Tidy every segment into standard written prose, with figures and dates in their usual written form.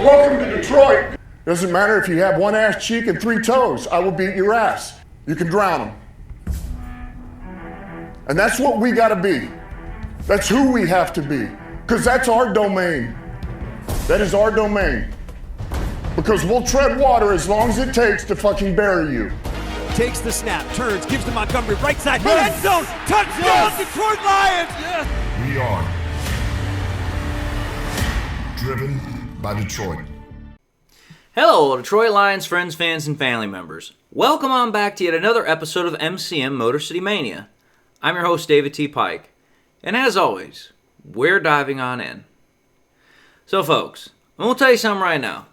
Welcome to Detroit. Doesn't matter if you have one ass cheek and 3 toes. I will beat your ass. You can drown them. And that's what we gotta be. That's who we have to be. Because that's our domain. That is our domain. Because we'll tread water as long as it takes to fucking bury you. Takes the snap, turns, gives to Montgomery, right side, end zone, touchdown, Detroit Lions! Yes. We are driven by Detroit. Hello, Detroit Lions friends, fans, and family members. Welcome on back to yet another episode of MCM Motor City Mania. I'm your host, David T. Pike. And as always, we're diving on in. So, folks, I'm going to tell you something right now.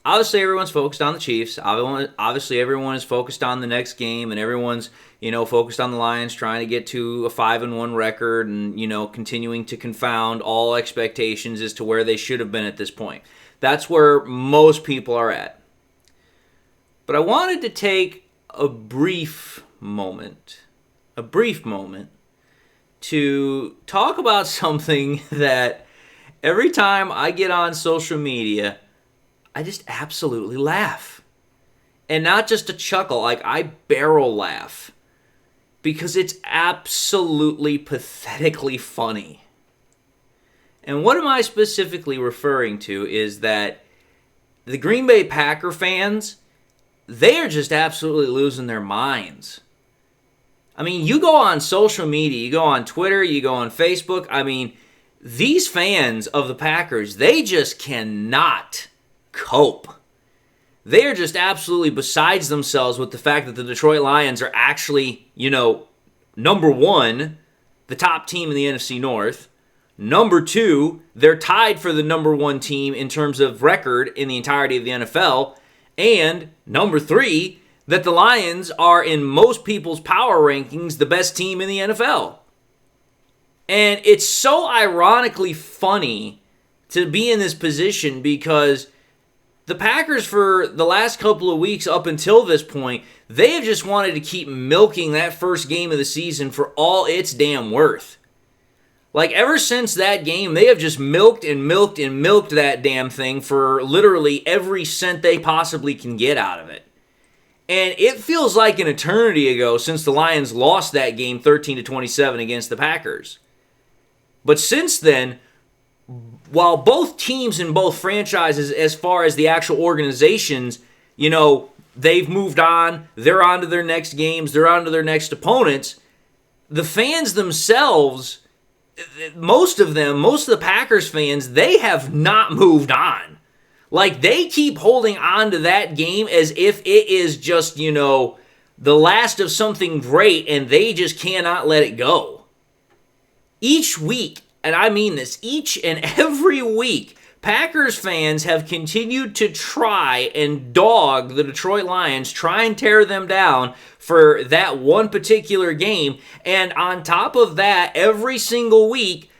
Obviously, everyone's focused on the Chiefs. Obviously, everyone is focused on the next game, and everyone's, focused on the Lions trying to get to a 5-1 record and, continuing to confound all expectations as to where they should have been at this point. That's where most people are at. But I wanted to take a brief moment to talk about something that every time I get on social media, I just absolutely laugh. And not just a chuckle, like I barrel laugh. Because it's absolutely pathetically funny. And what am I specifically referring to is that the Green Bay Packer fans, they are just absolutely losing their minds. I mean, you go on social media, you go on Twitter, you go on Facebook, these fans of the Packers, they just cannot cope. They are just absolutely besides themselves with the fact that the Detroit Lions are actually, number one, the top team in the NFC North. Number two, they're tied for the number one team in terms of record in the entirety of the NFL. And number three, that the Lions are in most people's power rankings the best team in the NFL. And it's so ironically funny to be in this position because the Packers, for the last couple of weeks up until this point, they have just wanted to keep milking that first game of the season for all its damn worth. Like, ever since that game, they have just milked and milked and milked that damn thing for literally every cent they possibly can get out of it. And it feels like an eternity ago since the Lions lost that game 13-27 against the Packers. But since then, while both teams and both franchises, as far as the actual organizations, they've moved on, they're on to their next games, they're on to their next opponents, the fans themselves, most of the Packers fans, they have not moved on. Like, they keep holding on to that game as if it is just, the last of something great, and they just cannot let it go. Each week, and I mean this, each and every week, Packers fans have continued to try and dog the Detroit Lions, try and tear them down for that one particular game. And on top of that, every single week,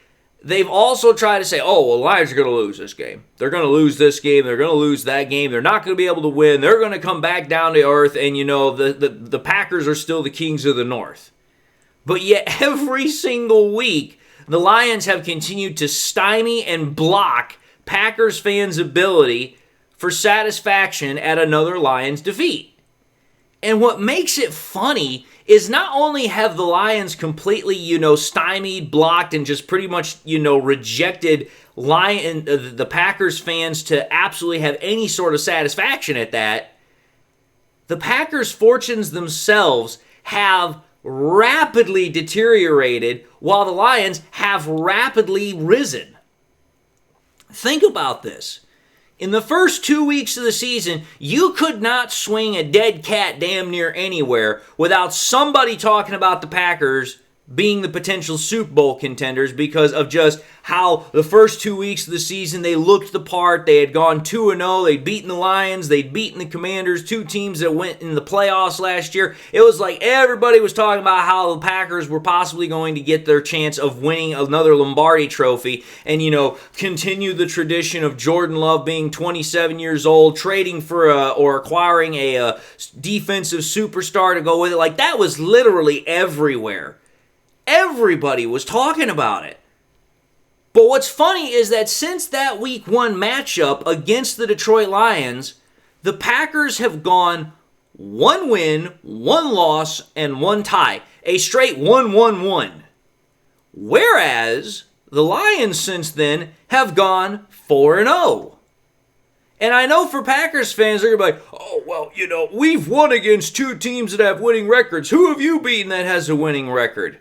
they've also tried to say, the Lions are going to lose this game. They're going to lose this game. They're going to lose that game. They're not going to be able to win. They're going to come back down to earth, and, the Packers are still the kings of the North. But yet, every single week, the Lions have continued to stymie and block Packers fans' ability for satisfaction at another Lions defeat. And what makes it funny is not only have the Lions completely, stymied, blocked, and just pretty much, rejected the Packers fans to absolutely have any sort of satisfaction at that, the Packers' fortunes themselves have rapidly deteriorated while the Lions have rapidly risen. Think about this. In the first 2 weeks of the season, you could not swing a dead cat damn near anywhere without somebody talking about the Packers being the potential Super Bowl contenders because of just how the first 2 weeks of the season they looked the part. They had gone 2-0. They'd beaten the Lions. They'd beaten the Commanders, two teams that went in the playoffs last year. It was like everybody was talking about how the Packers were possibly going to get their chance of winning another Lombardi trophy and, continue the tradition of Jordan Love being 27 years old, trading for or acquiring a defensive superstar to go with it. Like, that was literally everywhere. Everybody was talking about it. But what's funny is that since that week 1 matchup against the Detroit Lions, the Packers have gone 1 win, 1 loss, and 1 tie. A straight 1-1-1. Whereas the Lions since then have gone 4-0. And I know for Packers fans, they're going to be like, oh, well, we've won against 2 teams that have winning records. Who have you beaten that has a winning record?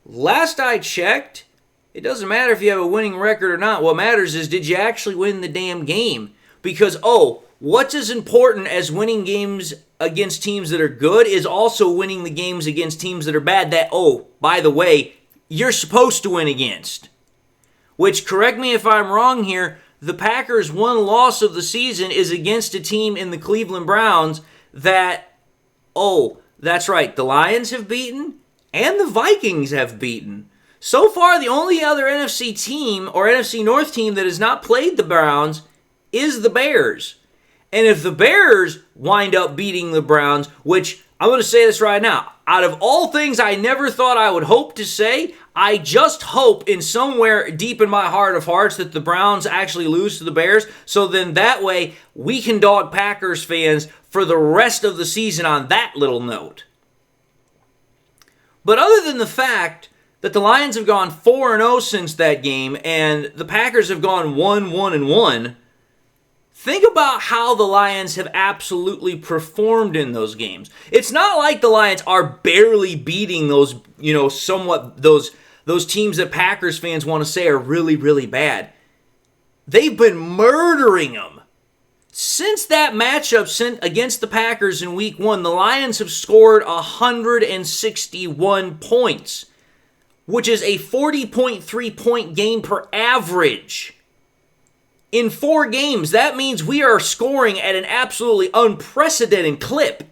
Last I checked, it doesn't matter if you have a winning record or not. What matters is, did you actually win the damn game? Because, what's as important as winning games against teams that are good is also winning the games against teams that are bad that, by the way, you're supposed to win against. Which, correct me if I'm wrong here, the Packers' 1 loss of the season is against a team in the Cleveland Browns that, that's right, the Lions have beaten and the Vikings have beaten. So far, the only other NFC team or NFC North team that has not played the Browns is the Bears. And if the Bears wind up beating the Browns, which I'm going to say this right now, out of all things I never thought I would hope to say, I just hope in somewhere deep in my heart of hearts that the Browns actually lose to the Bears, so then that way we can dog Packers fans for the rest of the season on that little note. But other than the fact that the Lions have gone 4-0 since that game and the Packers have gone 1-1-1, think about how the Lions have absolutely performed in those games. It's not like the Lions are barely beating those, those teams that Packers fans want to say are really, really bad. They've been murdering them. Since that matchup against the Packers in week 1, the Lions have scored 161 points, which is a 40.3 point game per average. In 4 games, that means we are scoring at an absolutely unprecedented clip.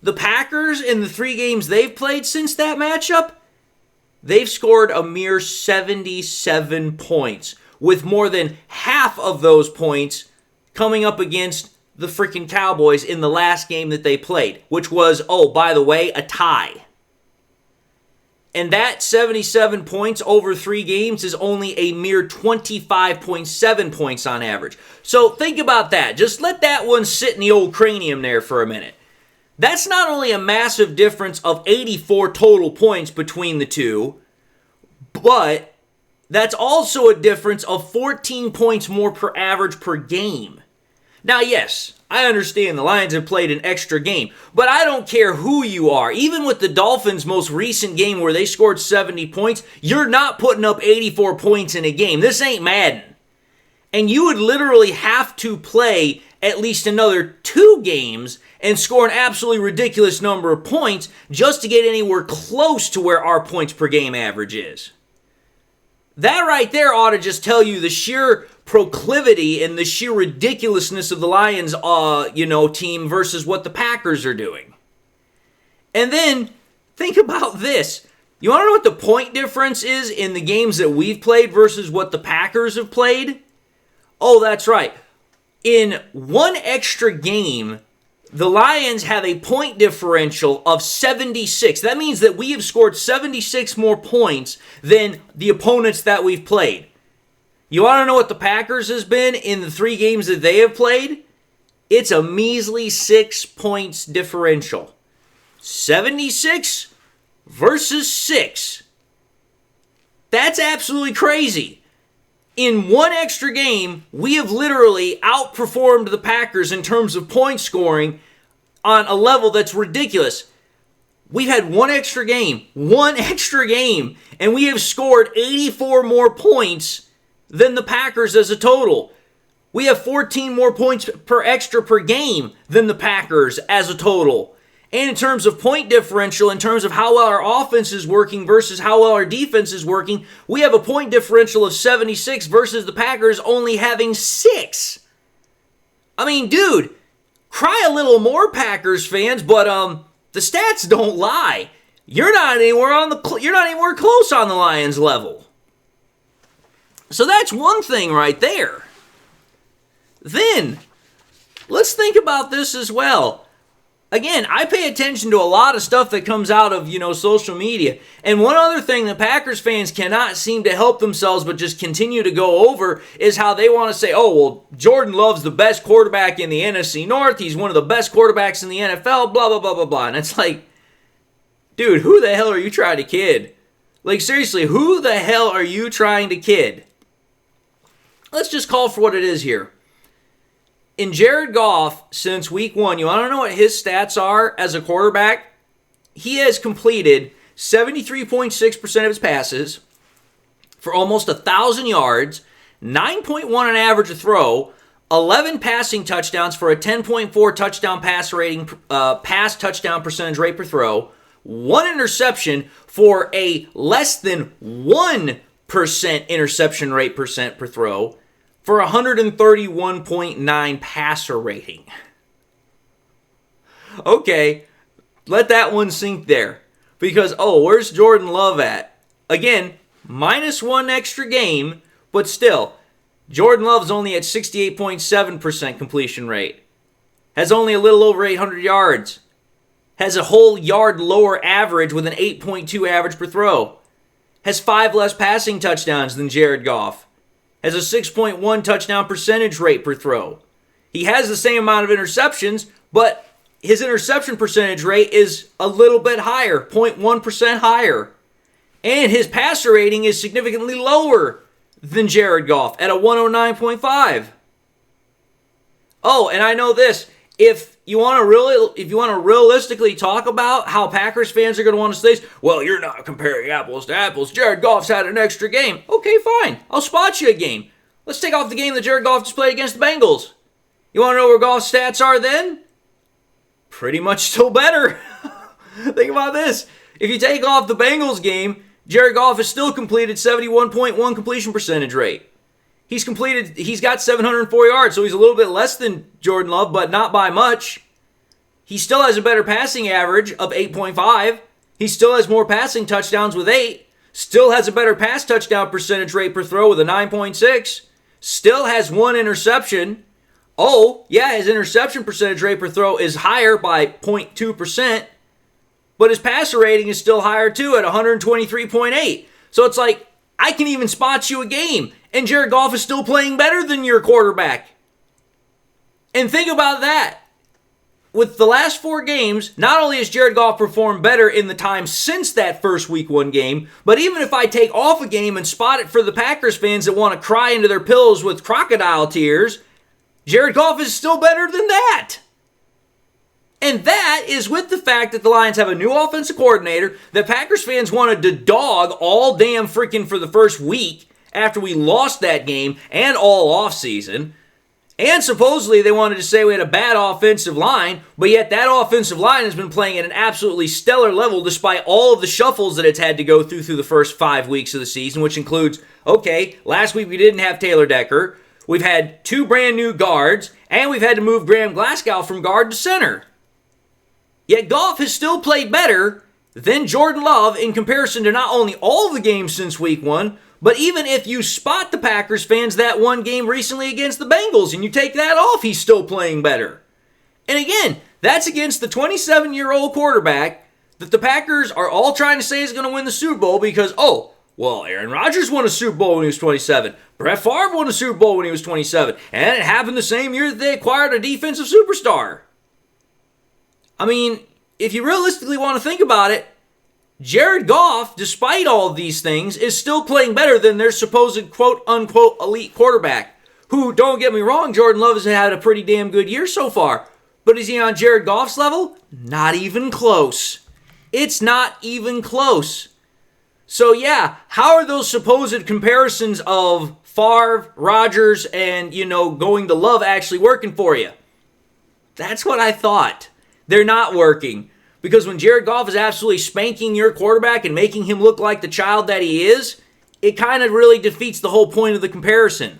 The Packers, in the 3 games they've played since that matchup, they've scored a mere 77 points, with more than half of those points coming up against the freaking Cowboys in the last game that they played, which was, by the way, a tie. And that 77 points over 3 games is only a mere 25.7 points on average. So think about that. Just let that one sit in the old cranium there for a minute. That's not only a massive difference of 84 total points between the two, but that's also a difference of 14 points more per average per game. Now, yes, I understand the Lions have played an extra game, but I don't care who you are. Even with the Dolphins' most recent game where they scored 70 points, you're not putting up 84 points in a game. This ain't Madden. And you would literally have to play at least another 2 games and score an absolutely ridiculous number of points just to get anywhere close to where our points per game average is. That right there ought to just tell you the sheer proclivity and the sheer ridiculousness of the Lions, team versus what the Packers are doing. And then, think about this. You want to know what the point difference is in the games that we've played versus what the Packers have played? Oh, that's right. In 1 extra game, the Lions have a point differential of 76. That means that we have scored 76 more points than the opponents that we've played. You want to know what the Packers has been in the 3 games that they have played? It's a measly 6 points differential. 76 versus 6. That's absolutely crazy. In 1 extra game, we have literally outperformed the Packers in terms of point scoring on a level that's ridiculous. We've had 1 extra game, and we have scored 84 more points than the Packers as a total. We have 14 more points per extra per game than the Packers as a total. And in terms of point differential, in terms of how well our offense is working versus how well our defense is working, we have a point differential of 76 versus the Packers only having 6. I mean, dude, cry a little more, Packers fans, but the stats don't lie. You're not anywhere close on the Lions level. So that's one thing right there. Then, let's think about this as well. Again, I pay attention to a lot of stuff that comes out of, social media. And one other thing that Packers fans cannot seem to help themselves but just continue to go over is how they want to say, oh, well, Jordan Love's the best quarterback in the NFC North. He's one of the best quarterbacks in the NFL, blah, blah, blah, blah, blah. And it's like, dude, who the hell are you trying to kid? Like, seriously, who the hell are you trying to kid? Let's just call for what it is here. In Jared Goff, since week 1, you want to know what his stats are as a quarterback? He has completed 73.6% of his passes for almost 1,000 yards, 9.1 on average a throw, 11 passing touchdowns for a 10.4 touchdown pass touchdown percentage rate per throw, 1 interception for a less than 1% interception rate percent per throw, for 131.9 passer rating. Okay, let that one sink there. Because, where's Jordan Love at? Again, -1 extra game, but still, Jordan Love's only at 68.7% completion rate. Has only a little over 800 yards. Has a whole yard lower average with an 8.2 average per throw. Has 5 less passing touchdowns than Jared Goff. Has a 6.1 touchdown percentage rate per throw. He has the same amount of interceptions, but his interception percentage rate is a little bit higher, 0.1% higher. And his passer rating is significantly lower than Jared Goff at a 109.5. Oh, and I know this. If you want to realistically talk about how Packers fans are going to want to say, well, you're not comparing apples to apples. Jared Goff's had an extra game. Okay, fine. I'll spot you a game. Let's take off the game that Jared Goff just played against the Bengals. You want to know where Goff's stats are then? Pretty much still better. Think about this. If you take off the Bengals game, Jared Goff has still completed 71.1 completion percentage rate. He's got 704 yards, so he's a little bit less than Jordan Love, but not by much. He still has a better passing average of 8.5. He still has more passing touchdowns with 8. Still has a better pass touchdown percentage rate per throw with a 9.6. Still has 1 interception. Oh, yeah, his interception percentage rate per throw is higher by 0.2%, but his passer rating is still higher too at 123.8. So it's like, I can even spot you a game, and Jared Goff is still playing better than your quarterback. And think about that. With the last 4 games, not only has Jared Goff performed better in the time since that first week 1 game, but even if I take off a game and spot it for the Packers fans that want to cry into their pillows with crocodile tears, Jared Goff is still better than that. And that is with the fact that the Lions have a new offensive coordinator that Packers fans wanted to dog all damn freaking for the first week after we lost that game and all offseason. And supposedly they wanted to say we had a bad offensive line, but yet that offensive line has been playing at an absolutely stellar level despite all of the shuffles that it's had to go through the first 5 weeks of the season, which includes, last week we didn't have Taylor Decker, we've had 2 brand new guards, and we've had to move Graham Glasgow from guard to center. Yet Goff has still played better than Jordan Love in comparison to not only all of the games since week 1, but even if you spot the Packers fans that 1 game recently against the Bengals and you take that off, he's still playing better. And again, that's against the 27-year-old quarterback that the Packers are all trying to say is going to win the Super Bowl because, Aaron Rodgers won a Super Bowl when he was 27. Brett Favre won a Super Bowl when he was 27. And it happened the same year that they acquired a defensive superstar. I mean, if you realistically want to think about it, Jared Goff, despite all of these things, is still playing better than their supposed quote-unquote elite quarterback, who, don't get me wrong, Jordan Love has had a pretty damn good year so far. But is he on Jared Goff's level? Not even close. It's not even close. So yeah, how are those supposed comparisons of Favre, Rodgers, and, going to Love actually working for you? That's what I thought. They're not working. Because when Jared Goff is absolutely spanking your quarterback and making him look like the child that he is, it kind of really defeats the whole point of the comparison.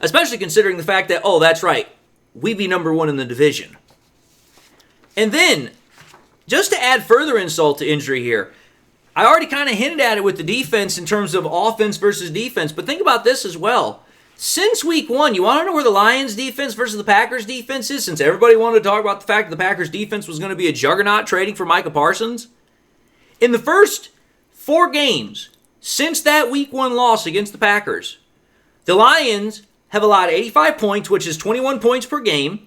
Especially considering the fact that, that's right, we'd be number 1 in the division. And then, just to add further insult to injury here, I already kind of hinted at it with the defense in terms of offense versus defense, but think about this as well. Since week 1, you want to know where the Lions defense versus the Packers defense is? Since everybody wanted to talk about the fact that the Packers defense was going to be a juggernaut trading for Micah Parsons. In the first 4 games since that week 1 loss against the Packers, the Lions have allowed 85 points, which is 21 points per game.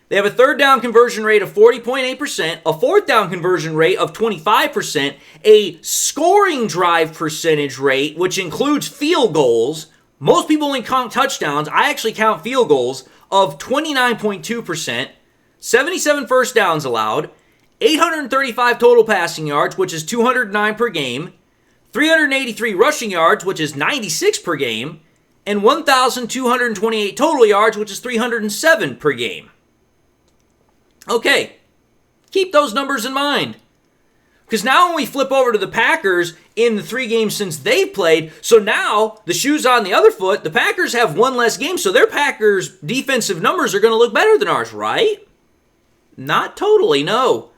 They have a third down conversion rate of 40.8%, a fourth down conversion rate of 25%, a scoring drive percentage rate, which includes field goals. Most people only count touchdowns. I actually count field goals of 29.2%, 77 first downs allowed, 835 total passing yards, which is 209 per game, 383 rushing yards, which is 96 per game, and 1,228 total yards, which is 307 per game. Okay, keep those numbers in mind. Because now when we flip over to the Packers in the 3 games since they've played, so now the shoe's on the other foot, the Packers have 1 less game, so their Packers defensive numbers are going to look better than ours, right? Not totally, no.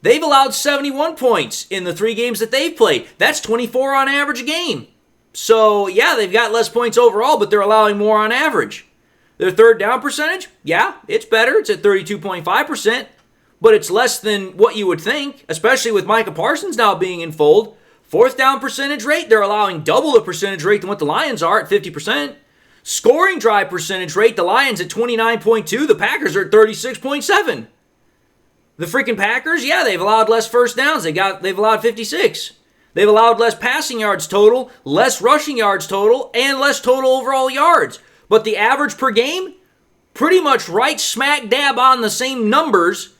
They've allowed 71 points in the 3 games that they've played. That's 24 on average a game. So, yeah, they've got less points overall, but they're allowing more on average. Their third down percentage, yeah, it's better. It's at 32.5%, but it's less than what you would think, especially with Micah Parsons now being in fold. Fourth down percentage rate, they're allowing double the percentage rate than what the Lions are at 50%. Scoring drive percentage rate, the Lions at 29.2, the Packers are at 36.7. The freaking Packers, yeah, they've allowed less first downs. They've allowed 56. They've allowed less passing yards total, less rushing yards total, and less total overall yards. But the average per game, pretty much right smack dab on the same numbers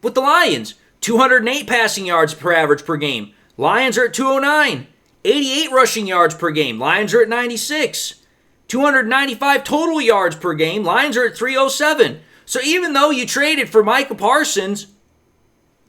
with the Lions. 208 passing yards per average per game. Lions are at 209. 88 rushing yards per game. Lions are at 96. 295 total yards per game. Lions are at 307. So even though you traded for Micah Parsons,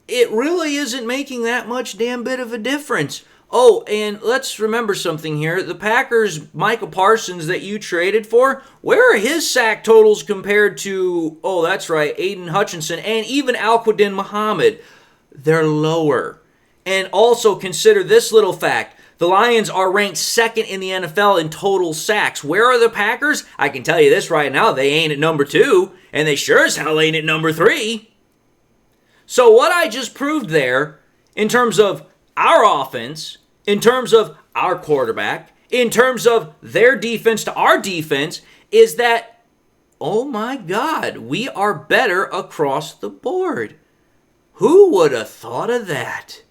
it really isn't making that much damn bit of a difference. Oh, and let's remember something here. The Packers, Micah Parsons that you traded for, where are his sack totals compared to, oh, that's right, Aiden Hutchinson and even Al-Quadin Muhammad? They're lower. And also consider this little fact. The Lions are ranked 2nd in the NFL in total sacks. Where are the Packers? I can tell you this right now, they ain't at number 2, and they sure as hell ain't at number 3. So what I just proved there, in terms of our offense, in terms of our quarterback, in terms of their defense to our defense, is that, oh my God, we are better across the board. Who would have thought of that?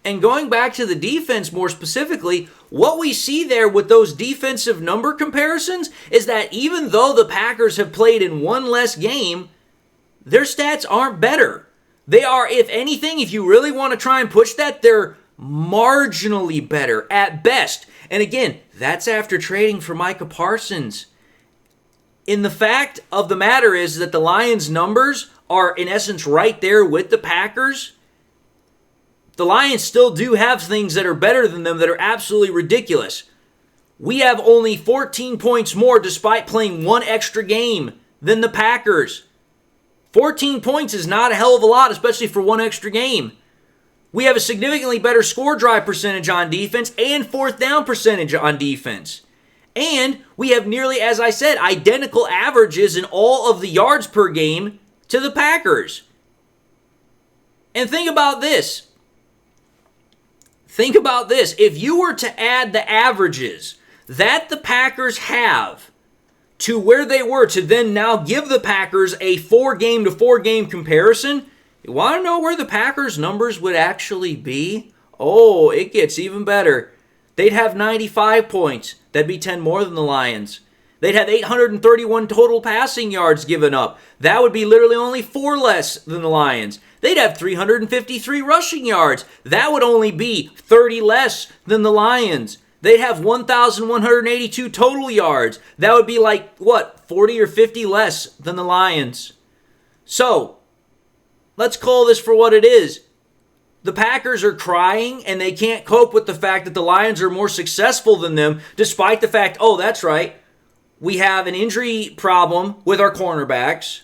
And going back to the defense more specifically, what we see there with those defensive number comparisons is that even though the Packers have played in 1 less game, their stats aren't better. They are, if anything, if you really want to try and push that, they're marginally better at best. And again, that's after trading for Micah Parsons. And the fact of the matter is that the Lions' numbers are in essence right there with the Packers. The Lions still do have things that are better than them that are absolutely ridiculous. We have only 14 points more despite playing 1 extra game than the Packers. 14 points is not a hell of a lot, especially for 1 extra game. We have a significantly better score drive percentage on defense and fourth down percentage on defense. And we have nearly, as I said, identical averages in all of the yards per game to the Packers. And think about this. Think about this. If you were to add the averages that the Packers have to where they were to then now give the Packers a 4-game to 4-game comparison, you want to know where the Packers' numbers would actually be? Oh, it gets even better. They'd have 95 points. That'd be 10 more than the Lions. They'd have 831 total passing yards given up. That would be literally only 4 less than the Lions. They'd have 353 rushing yards. That would only be 30 less than the Lions. They'd have 1,182 total yards. That would be like, 40 or 50 less than the Lions. So, let's call this for what it is. The Packers are crying and they can't cope with the fact that the Lions are more successful than them, despite the fact, oh, that's right, we have an injury problem with our cornerbacks.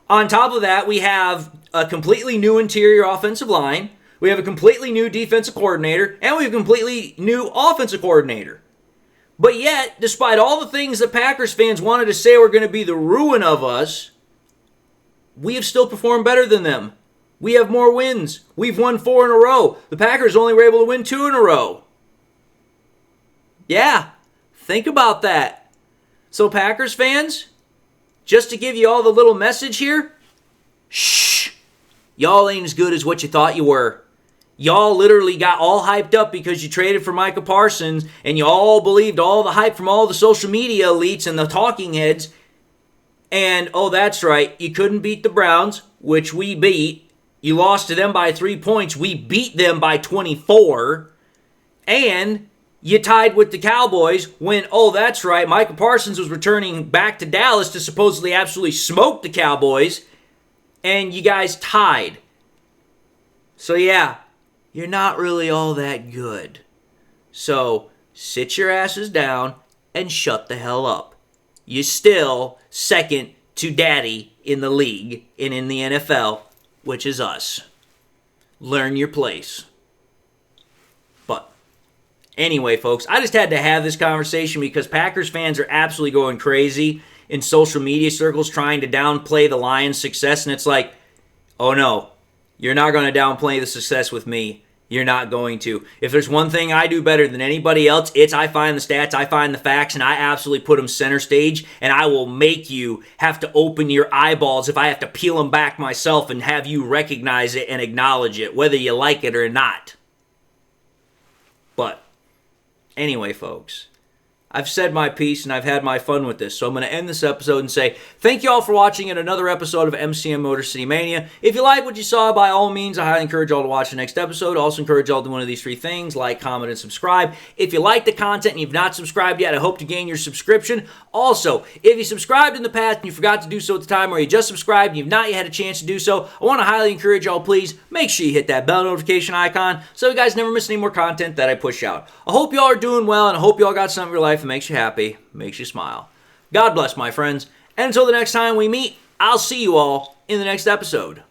On top of that, we have a completely new interior offensive line. We have a completely new defensive coordinator, and we have a completely new offensive coordinator. But yet, despite all the things that Packers fans wanted to say were going to be the ruin of us, we have still performed better than them. We have more wins. We've won 4 in a row. The Packers only were able to win 2 in a row. Yeah, think about that. So Packers fans, just to give you all the little message here, shh, y'all ain't as good as what you thought you were. Y'all literally got all hyped up because you traded for Micah Parsons, and you all believed all the hype from all the social media elites and the talking heads. And, oh, that's right, you couldn't beat the Browns, which we beat. You lost to them by 3 points. We beat them by 24. And you tied with the Cowboys when, oh, that's right, Micah Parsons was returning back to Dallas to supposedly absolutely smoke the Cowboys. And you guys tied. So, yeah, you're not really all that good. So, sit your asses down and shut the hell up. You're still second to daddy in the league and in the NFL, which is us. Learn your place. But anyway, folks, I just had to have this conversation because Packers fans are absolutely going crazy in social media circles trying to downplay the Lions' success. And it's like, oh no, you're not going to downplay the success with me. You're not going to. If there's one thing I do better than anybody else, it's I find the stats, I find the facts, and I absolutely put them center stage, and I will make you have to open your eyeballs if I have to peel them back myself and have you recognize it and acknowledge it, whether you like it or not. But anyway, folks, I've said my piece and I've had my fun with this, so I'm going to end this episode and say thank you all for watching yet another episode of MCM Motor City Mania. If you like what you saw, by all means, I highly encourage y'all to watch the next episode. Also encourage y'all to do one of these 3 things: like, comment, and subscribe. If you like the content and you've not subscribed yet, I hope to gain your subscription. Also, if you subscribed in the past and you forgot to do so at the time, or you just subscribed and you've not yet had a chance to do so, I want to highly encourage y'all, please make sure you hit that bell notification icon so you guys never miss any more content that I push out. I hope y'all are doing well, and I hope y'all got something in your life that makes you happy, makes you smile. God bless, my friends. And until the next time we meet, I'll see you all in the next episode.